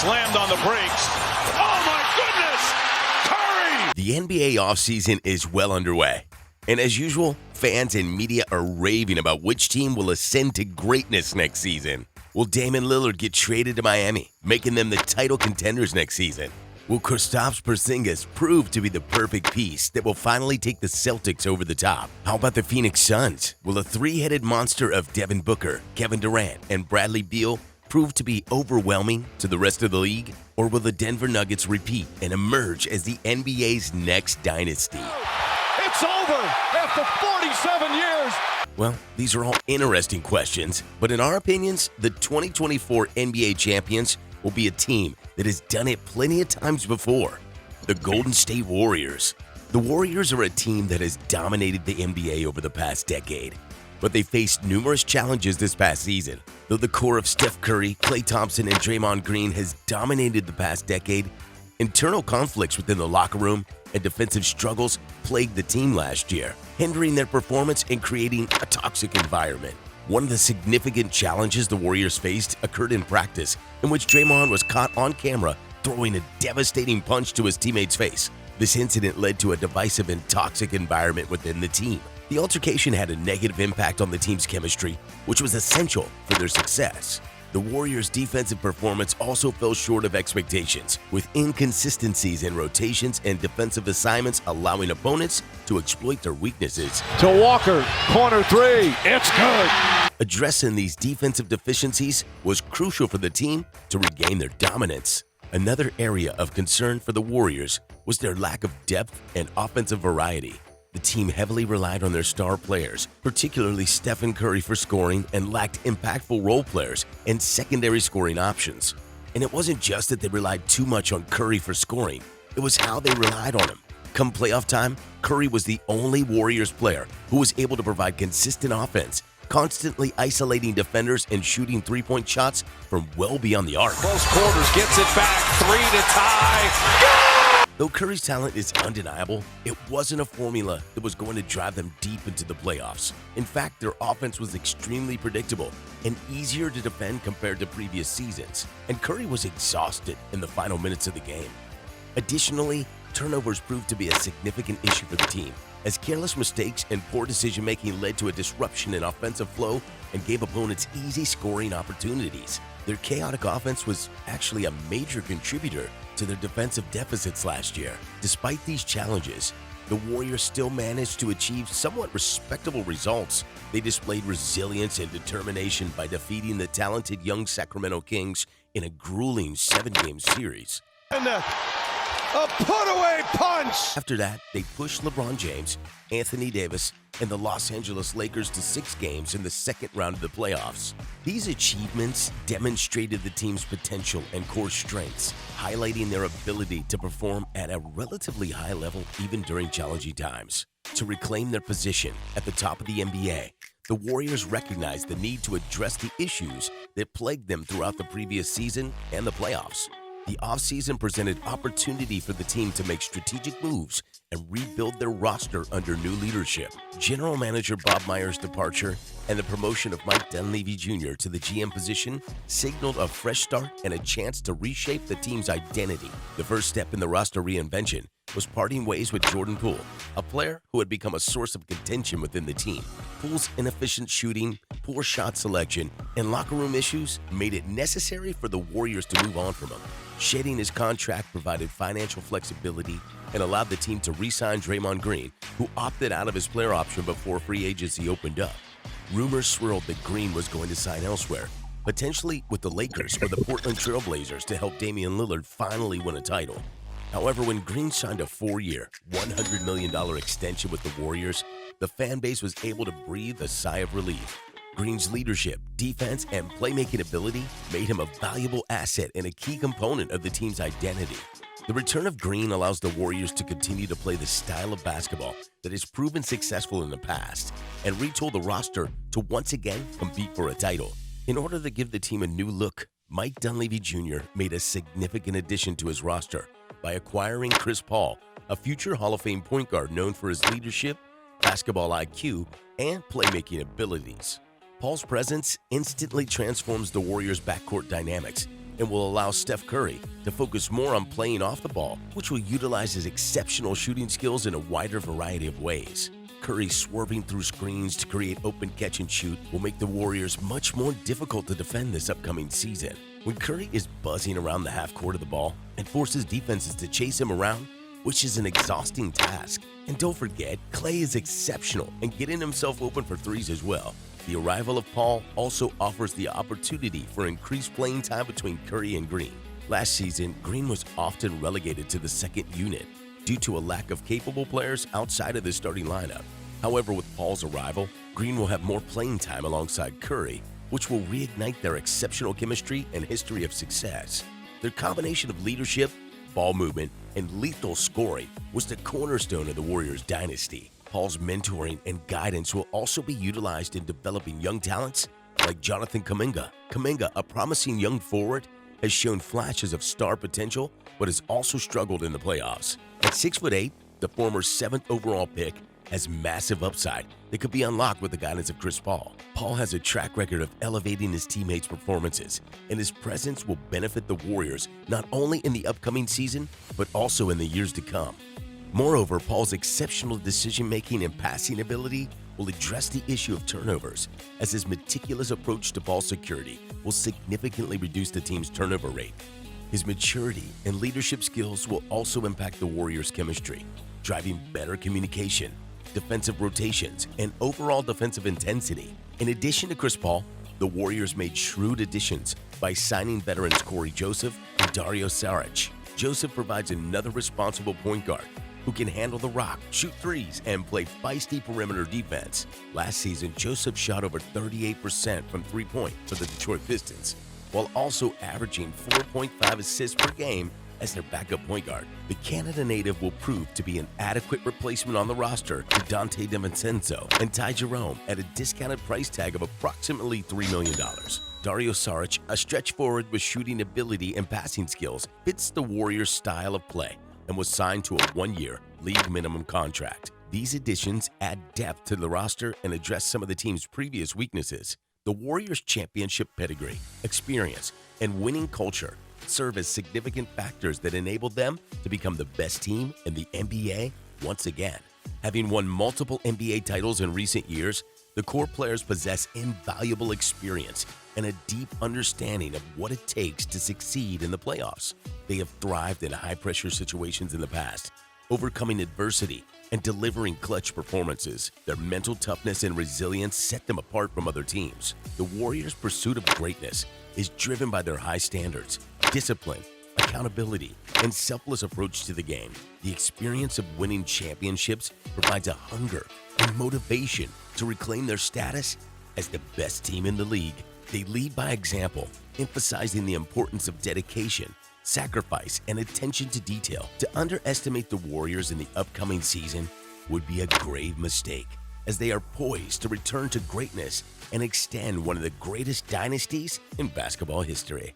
slammed on the brakes. Oh, my goodness! Curry! The NBA offseason is well underway. And as usual, fans and media are raving about which team will ascend to greatness next season. Will Damian Lillard get traded to Miami, making them the title contenders next season? Will Kristaps Porzingis prove to be the perfect piece that will finally take the Celtics over the top? How about the Phoenix Suns? Will a three-headed monster of Devin Booker, Kevin Durant, and Bradley Beal prove to be overwhelming to the rest of the league? Or will the Denver Nuggets repeat and emerge as the NBA's next dynasty? It's over after 47 years. Well, these are all interesting questions, but in our opinions, the 2024 NBA champions will be a team that has done it plenty of times before. The Golden State Warriors. The Warriors are a team that has dominated the NBA over the past decade, but they faced numerous challenges this past season. Though the core of Steph Curry, Klay Thompson, and Draymond Green has dominated the past decade, internal conflicts within the locker room and defensive struggles plagued the team last year, hindering their performance and creating a toxic environment. One of the significant challenges the Warriors faced occurred in practice, in which Draymond was caught on camera throwing a devastating punch to his teammate's face. This incident led to a divisive and toxic environment within the team. The altercation had a negative impact on the team's chemistry, which was essential for their success. The Warriors' defensive performance also fell short of expectations, with inconsistencies in rotations and defensive assignments allowing opponents to exploit their weaknesses. To Walker, corner three, it's good. Addressing these defensive deficiencies was crucial for the team to regain their dominance. Another area of concern for the Warriors was their lack of depth and offensive variety. The team heavily relied on their star players, particularly Stephen Curry, for scoring, and lacked impactful role players and secondary scoring options. And it wasn't just that they relied too much on Curry for scoring, it was how they relied on him. Come playoff time, Curry was the only Warriors player who was able to provide consistent offense, constantly isolating defenders and shooting three-point shots from well beyond the arc. Close quarters, gets it back, three to tie. Though Curry's talent is undeniable, it wasn't a formula that was going to drive them deep into the playoffs. In fact, their offense was extremely predictable and easier to defend compared to previous seasons, and Curry was exhausted in the final minutes of the game. Additionally, turnovers proved to be a significant issue for the team, as careless mistakes and poor decision-making led to a disruption in offensive flow and gave opponents easy scoring opportunities. Their chaotic offense was actually a major contributor to their defensive deficits last year. Despite these challenges, the Warriors still managed to achieve somewhat respectable results. They displayed resilience and determination by defeating the talented young Sacramento Kings in a grueling 7-game series. And a put-away punch! After that, they pushed LeBron James, Anthony Davis, and the Los Angeles Lakers to 6 games in the second round of the playoffs. These achievements demonstrated the team's potential and core strengths, highlighting their ability to perform at a relatively high level even during challenging times. To reclaim their position at the top of the NBA, the Warriors recognized the need to address the issues that plagued them throughout the previous season and the playoffs. The offseason presented opportunity for the team to make strategic moves and rebuild their roster under new leadership. General Manager Bob Myers' departure and the promotion of Mike Dunleavy Jr. to the GM position signaled a fresh start and a chance to reshape the team's identity. The first step in the roster reinvention was parting ways with Jordan Poole, a player who had become a source of contention within the team. Poole's inefficient shooting, poor shot selection, and locker room issues made it necessary for the Warriors to move on from him. Shedding his contract provided financial flexibility and allowed the team to re-sign Draymond Green, who opted out of his player option before free agency opened up. Rumors swirled that Green was going to sign elsewhere, potentially with the Lakers or the Portland Trail Blazers, to help Damian Lillard finally win a title. However, when Green signed a 4-year, $100 million extension with the Warriors, the fan base was able to breathe a sigh of relief. Green's leadership, defense, and playmaking ability made him a valuable asset and a key component of the team's identity. The return of Green allows the Warriors to continue to play the style of basketball that has proven successful in the past and retool the roster to once again compete for a title. In order to give the team a new look, Mike Dunleavy Jr. made a significant addition to his roster by acquiring Chris Paul, a future Hall of Fame point guard known for his leadership, basketball IQ, and playmaking abilities. Paul's presence instantly transforms the Warriors' backcourt dynamics, and will allow Steph Curry to focus more on playing off the ball, which will utilize his exceptional shooting skills in a wider variety of ways. Curry swerving through screens to create open catch and shoot will make the Warriors much more difficult to defend this upcoming season. When Curry is buzzing around the half court of the ball and forces defenses to chase him around, which is an exhausting task. And don't forget, Klay is exceptional and getting himself open for threes as well. The arrival of Paul also offers the opportunity for increased playing time between Curry and Green. Last season, Green was often relegated to the second unit due to a lack of capable players outside of the starting lineup. However, with Paul's arrival, Green will have more playing time alongside Curry, which will reignite their exceptional chemistry and history of success. Their combination of leadership, ball movement, and lethal scoring was the cornerstone of the Warriors' dynasty. Paul's mentoring and guidance will also be utilized in developing young talents like Jonathan Kuminga. Kuminga, a promising young forward, has shown flashes of star potential but has also struggled in the playoffs. At 6'8", the former 7th overall pick has massive upside that could be unlocked with the guidance of Chris Paul. Paul has a track record of elevating his teammates' performances, and his presence will benefit the Warriors not only in the upcoming season, but also in the years to come. Moreover, Paul's exceptional decision-making and passing ability will address the issue of turnovers, as his meticulous approach to ball security will significantly reduce the team's turnover rate. His maturity and leadership skills will also impact the Warriors' chemistry, driving better communication, defensive rotations, and overall defensive intensity. In addition to Chris Paul, the Warriors made shrewd additions by signing veterans Corey Joseph and Dario Saric. Joseph provides another responsible point guard who can handle the rock, shoot threes, and play feisty perimeter defense. Last season, Joseph shot over 38% from three-point for the Detroit Pistons, while also averaging 4.5 assists per game as their backup point guard. The Canada native will prove to be an adequate replacement on the roster to Dante DiVincenzo and Ty Jerome at a discounted price tag of approximately $3 million. Dario Saric, a stretch forward with shooting ability and passing skills, fits the Warriors' style of play and was signed to a one-year league minimum contract. These additions add depth to the roster and address some of the team's previous weaknesses. The Warriors' championship pedigree, experience, and winning culture serve as significant factors that enabled them to become the best team in the NBA once again. Having won multiple NBA titles in recent years, the core players possess invaluable experience and a deep understanding of what it takes to succeed in the playoffs. They have thrived in high-pressure situations in the past, overcoming adversity and delivering clutch performances. Their mental toughness and resilience set them apart from other teams. The Warriors' pursuit of greatness is driven by their high standards, discipline, accountability, and selfless approach to the game. The experience of winning championships provides a hunger and motivation to reclaim their status as the best team in the league. They lead by example, emphasizing the importance of dedication, sacrifice, and attention to detail. To underestimate the Warriors in the upcoming season would be a grave mistake, as they are poised to return to greatness and extend one of the greatest dynasties in basketball history.